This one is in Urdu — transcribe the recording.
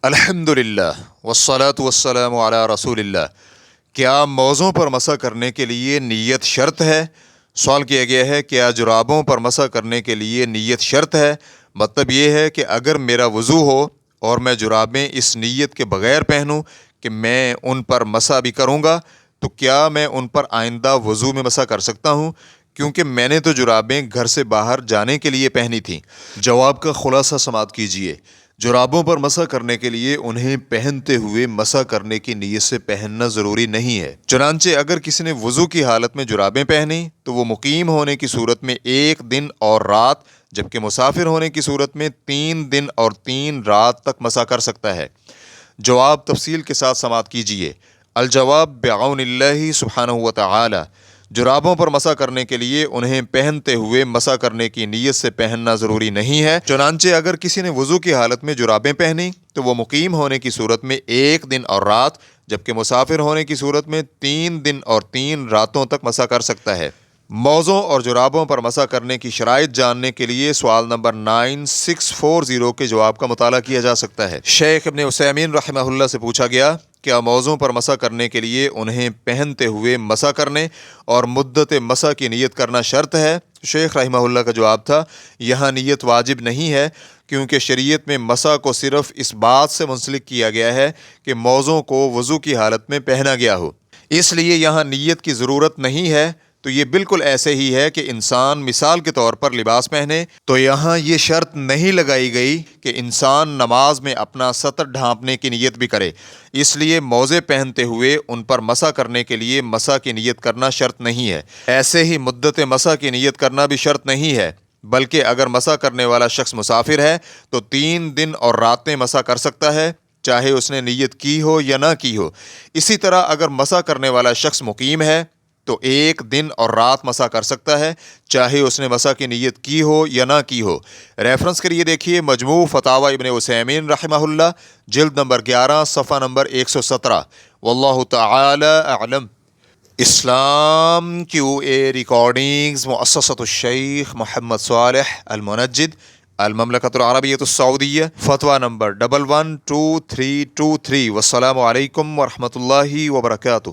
الحمدللہ والصلاة والسلام علی رسول اللہ۔ کیا موزوں پر مسح کرنے کے لیے نیت شرط ہے؟ سوال کیا گیا ہے، کیا جرابوں پر مسح کرنے کے لیے نیت شرط ہے؟ مطلب یہ ہے کہ اگر میرا وضو ہو اور میں جرابیں اس نیت کے بغیر پہنوں کہ میں ان پر مسح بھی کروں گا، تو کیا میں ان پر آئندہ وضو میں مسح کر سکتا ہوں؟ کیونکہ میں نے تو جرابیں گھر سے باہر جانے کے لیے پہنی تھیں۔ جواب کا خلاصہ سماعت کیجیے۔ جرابوں پر مسح کرنے کے لیے انہیں پہنتے ہوئے مسح کرنے کی نیت سے پہننا ضروری نہیں ہے۔ چنانچہ اگر کسی نے وضو کی حالت میں جرابیں پہنی تو وہ مقیم ہونے کی صورت میں 1 دن اور رات، جبکہ مسافر ہونے کی صورت میں 3 دن اور 3 رات تک مسح کر سکتا ہے۔ جواب تفصیل کے ساتھ سماعت کیجیے۔ الجواب بعون اللہ سبحانہ وتعالی۔ جرابوں پر مسح کرنے کے لیے انہیں پہنتے ہوئے مسح کرنے کی نیت سے پہننا ضروری نہیں ہے۔ چنانچہ اگر کسی نے وضو کی حالت میں جرابیں پہنی تو وہ مقیم ہونے کی صورت میں 1 دن اور رات، جبکہ مسافر ہونے کی صورت میں 3 دن اور 3 راتوں تک مسح کر سکتا ہے۔ موزوں اور جرابوں پر مسح کرنے کی شرائط جاننے کے لیے سوال نمبر 9640 کے جواب کا مطالعہ کیا جا سکتا ہے۔ شیخ ابن عثیمین رحمہ اللہ سے پوچھا گیا، کیا موزوں پر مسح کرنے کے لیے انہیں پہنتے ہوئے مسح کرنے اور مدت مسح کی نیت کرنا شرط ہے؟ شیخ رحمہ اللہ کا جواب تھا، یہاں نیت واجب نہیں ہے، کیونکہ شریعت میں مسح کو صرف اس بات سے منسلک کیا گیا ہے کہ موزوں کو وضو کی حالت میں پہنا گیا ہو، اس لیے یہاں نیت کی ضرورت نہیں ہے۔ تو یہ بالکل ایسے ہی ہے کہ انسان مثال کے طور پر لباس پہنے، تو یہاں یہ شرط نہیں لگائی گئی کہ انسان نماز میں اپنا سطر ڈھانپنے کی نیت بھی کرے، اس لیے موزے پہنتے ہوئے ان پر مسح کرنے کے لیے مسح کی نیت کرنا شرط نہیں ہے۔ ایسے ہی مدت مسح کی نیت کرنا بھی شرط نہیں ہے، بلکہ اگر مسح کرنے والا شخص مسافر ہے تو 3 دن اور راتیں مسح کر سکتا ہے، چاہے اس نے نیت کی ہو یا نہ کی ہو۔ اسی طرح اگر مسح کرنے والا شخص مقیم ہے تو 1 دن اور رات مسح کر سکتا ہے، چاہے اس نے مسح کی نیت کی ہو یا نہ کی ہو۔ ریفرنس کے لیے دیکھیے مجموع فتاوی ابن عثیمین رحمہ اللہ، جلد نمبر 11 صفحہ نمبر 117۔ واللہ تعالی اعلم۔ اسلام QA ریکارڈنگز مؤسسۃ الشیخ محمد صالح المنجد، المملکۃ العربیۃ السعودیہ، فتویٰ نمبر 112323۔ والسلام علیکم ورحمۃ اللہ وبرکاتہ۔